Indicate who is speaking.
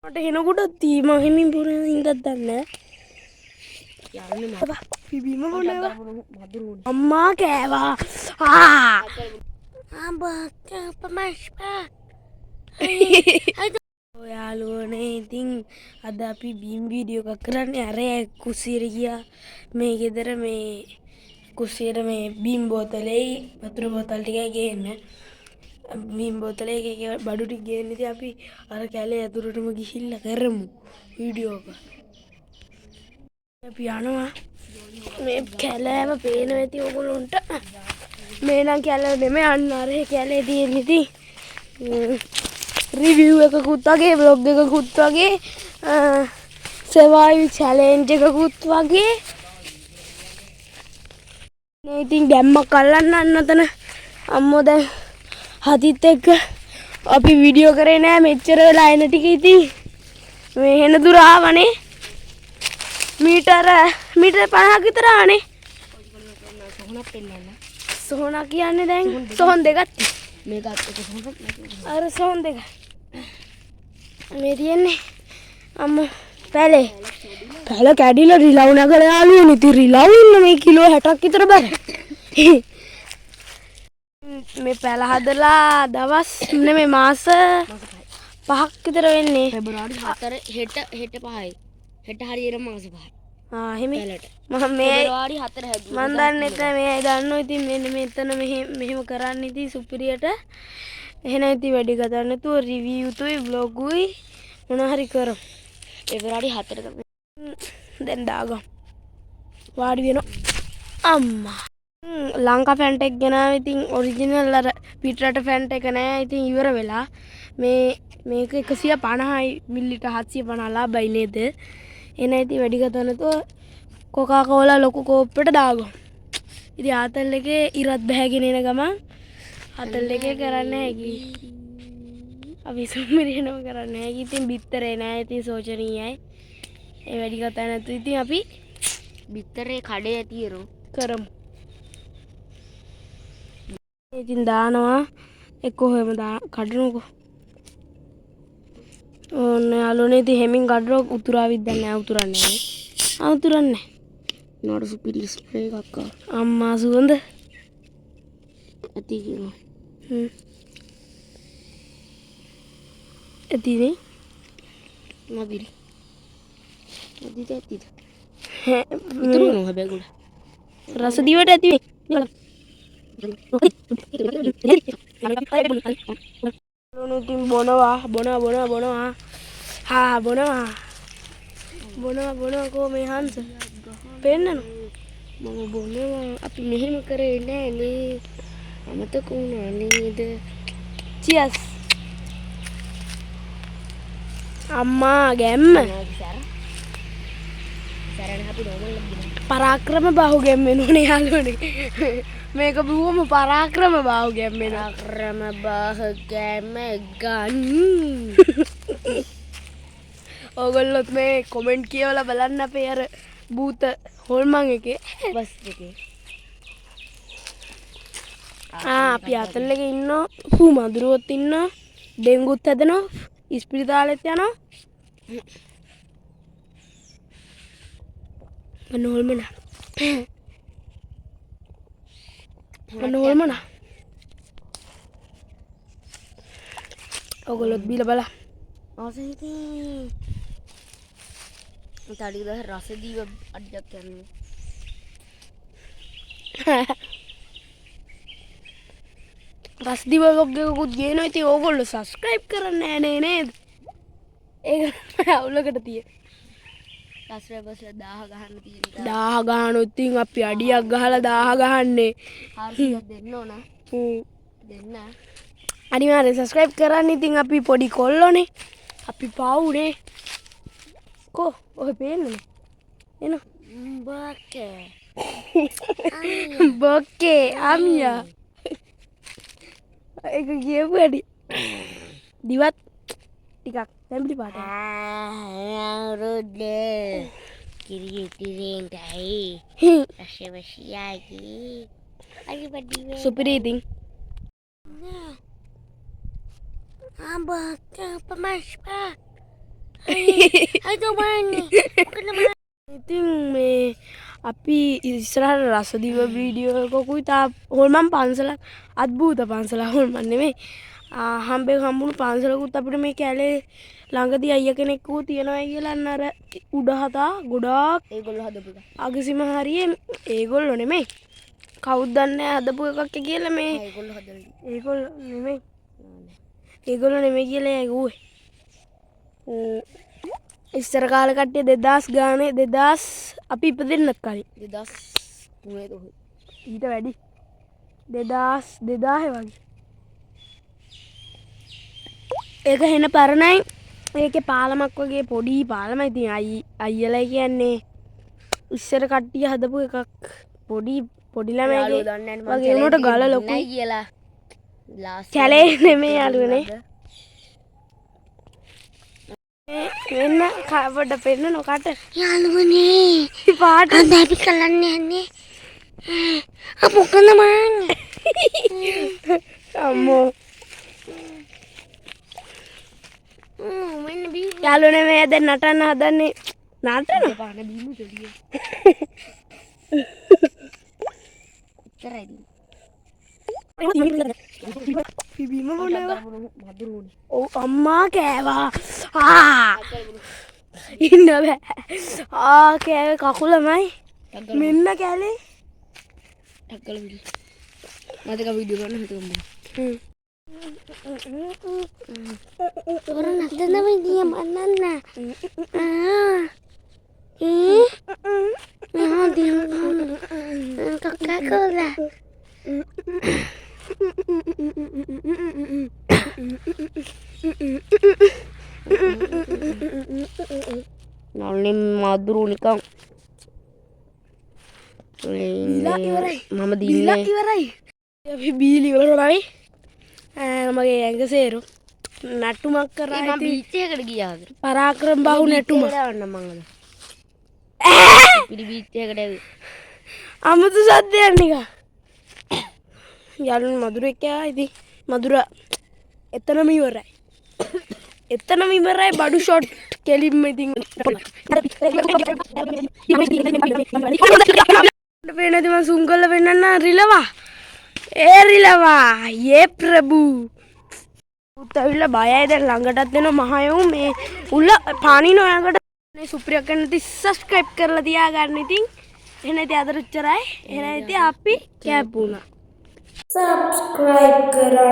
Speaker 1: මට එනකොට තීම හිමින් පුරන ඉඳක් දන්නේ යන්නේ මම පිබීම බොනවා අම්මා කෑවා ඔයාලුවනේ ඉතින් අද අපි බීම් වීඩියෝ එකක් කරන්නේ අර කුස්සියට ගියා මේ ගෙදර මේ කුස්සියට මේ බීම් බෝතලේ වතුර බෝතල් ටිකයි ගේන්න බීම් බෝතලේ බඩු ටික ගේන්න ඉතින් අපි අර කැලේ ඇතුළටම ගිහිල්ලා කරමු වීඩියෝ එක අපි යනවා මේ කැලෑව පේනවා ඇති ඔයගොල්ලන්ට මේ නම් කැලේ නෙමෙයි අන්න අර කැලේ තියෙන ඉතින් රිවිව් එකකුත් වගේ බ්ලොග් එකකුත් වගේ සර්වයිවල් චැලෙන්ජ් එකකුත් වගේ නේ ඉතින් ගැම්මක් අල්ලන්න අතන අම්මෝ දැන් හදිත් එක්ක අපි වීඩියෝ කරේ නෑ මෙච්චර වෙලා එන ටික ඉතින් මේ හෙන දුර ආවනේ මීටර 50ක් විතර ආනේ සොහනක් පෙන්නන්න සොහන කියන්නේ දැන් සොහන් දෙකක් මේකත් එක සොහනක් අර සොහන් දෙක මේ තියෙන්නේ අම්මෝ පැලේ කැඩිලා රිලව් නැගලා යාළුවනේ ඉතින් රිලව් ඉන්න මේ කිලෝ 60ක් විතර බර මේ පැල හදලා දවස් නෙමෙයි මාස 5ක් විතර වෙන්නේ පෙබරවාරි 4 හෙට 5යි හෙට හරියට මාස 5යි එහෙම මම මේ පෙබරවාරි 4 හැදුවා මම දන්නේ නැහැ මේ දන්නෝ ඉතින් මෙන්න මෙතන මෙහෙම කරන්න ඉතින් සුපිරියට එහෙනම් ඉතින් වැඩි කතා නැතුව රිවිව් තුයි බ්ලොගුයි මොනවා හරි කරමු පෙබරවාරි 4 තමයි දැන් දාගමු වාඩි වෙනවා අම්මා ලංකා ෆැන්ට් එක ගෙනාව ඉතින් ඔරිජිනල් අර පිටරට ෆැන්ට් එක නෑ ඉතින් ඉවර වෙලා මේක 150යි මිලිට 750 ලාභයි නේද එන ඉතින් වැඩි කතා නැතුව කොකා කෝලා ලොකු කෝප්පෙට දාගමු ඉතින් ආතල් එකේ ඉරත් බහැගෙන එන ගමන් ආතල් එකේ කරන්න හැකි අපි සුමිරිනම කරන්න හැකි ඉතින් බිත්තරේ නෑ ඉතින් සෝචනීයයි ඒ වැඩි කතා නැතුව ඉතින් අපි බිත්තරේ කඩේ ඇතියරෝ කරමු ඉතින් දානවා එක්ක එහෙම කඩනකො ඕන්න යාළුවනේ ඉතින් හැමින් කඩරෝ උතුරාවිත් දැන් නෑ උතුරන්නේ නෑ උතුරන්නේ නෝඩ සුපිරි ස්ප්‍රේ එකක් අම්මා සුවඳ ඇති කියනවා ඇතිනේ නබිරි ඇතිද ඉතුරු හැබැයි ගොඩ රස දිවට ඇති ඉතින් බොනවා කෝ මේ හංස පෙන්නන මම බොනවා අපි මෙහෙම කරේ නෑ නේ අමතක වුණා නේද චියස් අම්මා ගැම්ම පරාක්‍රම බහු ගැම්මෙනුනේ යාළුවනේ මේක බොහොම පරාක්‍රම බහු ගැම්මෙන ක්‍රම බහ ගැම්ම ගන්න ඕගොල්ලොත් මේ කොමෙන්ට් කියවලා බලන්න අපේ අර බූත හොල්මන් එකේ බස් එකේ අපි අතල් එකේ ඉන්නවා මදුරුවොත් ඉන්නවා ඩෙන්ගුත් හැදෙනවා ඉස්පිරිතාලෙත් යනවා අනෝල්මන ඔගොල්ලොත් බීලා බලන්න ආසෙති තඩිද රස දීව අඩක් කරනවා රස දීව වලොග් එකකුත් ගේනවා ඉතින් ඕගොල්ලෝ සබ්ස්ක්‍රයිබ් කරන්නේ නැහැ නේද ඒක අවුලකට තියෙන සබ්ස්ක්‍රයිබර්ස් 1000 ගහන්න තියෙන 1000 ගහනොත් ඉතින් අපි අඩියක් ගහලා 1000 ගහන්නේ 400ක් දෙන්න ඕන දෙන්න අනිවාර්යෙන් සබ්ස්ක්‍රයිබ් කරන්න ඉතින් අපි පොඩි කොල්ලෝනේ අපි පාවුනේ කො ඔය පේන්නේ එන බොකේ අමියා ඒක කියපු වැඩි දිවත් ටිකක් තැඹිලි පාට කිරි ඉතිරෙන්ටයි අශවශියයි සුපිරි ඉතින්. ඉතින් මේ අපි ඉස්සරහට රසදිව වීඩියෝ එකකුයි තා හොල්මන් පන්සලක් අද්භූත පන්සලක් හොල්මන් නෙමෙයි. හම්බුණු පන්සලකුත් අපිට මේ කැලේ ළඟදී අයියා කෙනෙක්ව තියනවා කියලා අර උඩ හතා ගොඩාක් ඒගොල්ලෝ හදපු එක. අගසිම හරියේ ඒගොල්ලෝ නෙමෙයි. කවුද දන්නේ හදපු එකක් කියලා මේ ඒගොල්ලෝ හදලා. ඒගොල්ලෝ නෙමෙයි. ඒගොල්ලෝ නෙමෙයි කියලා ඇහුවේ. ඉස්සර කාලේ කට්ටිය 2000 ගානේ 2000 අපි ඉපදෙන්නත් කලින් 2003 ඊට වැඩි 2000 වගේ. ඒක හෙන පරණයි. ඒකේ පාලමක් වගේ පොඩි පාලමක්. ඉතින් අයියලා කියන්නේ ඉස්සර කට්ටිය හදපු එකක්. පොඩි ළමයිගේ වගේ උනට ගල ලොකුයි කියලා. කැලේ නෙමෙයි යාළුවනේ. මෙන්න කවඩ පෙන්න නොකට යාළුවනේ පාට අද අපි කලන්න යන්නේ මොකද මං අම්මෝ යාළුවනේ මේ දැන් නටන්න හදන්නේ නටන පාන බීමු දෙලිය බීම මොනවා ඔව් අම්මා කෑවා ඉන්න බෑ කෑවේ කකුලමයි මෙන්න කැලේ ටක්කල විඩි මතක වීඩියෝ ගන්න හිතුවම තොරණ හදන විදිය මන්නන්න කක්කා කෝලා නල්ලි මදුරු නිකන් මම දීලා ඉවරයි අපි බීලි වලමයි මගේ ඇඟ සේරු නටුමක් කරා මම බීච් එකකට ගියාද පරාක්‍රම බහු නටුම දාන්න මංගල පිළි බීච් එකකට ඇවි අමුතු සද්දයක් නිකන් යාළුවනේ මදුරු එක්ක ඉතින් මදුර එතනම ඉවරයි. එතනම ඉවරයි බඩු ෂොට් කෙලින්ම ඉතින් වෙනදි මම සුම් කරලා වෙන්නන්න රිලවා. ඒ රිලවා යේ ප්‍රභු. උත්තවිලා බයයි දැන් ළඟටත් එනවා මහයෝ මේ උල පානින ඔයකට මේ සුප්‍රියා කන්නති සබ්ස්ක්‍රයිබ් කරලා තියාගන්න ඉතින්. එහෙනම් ඉතින් අද රුච්චරයි. එහෙනම් ඉතින් අපි කැපුණා. सब्सक्राइब करना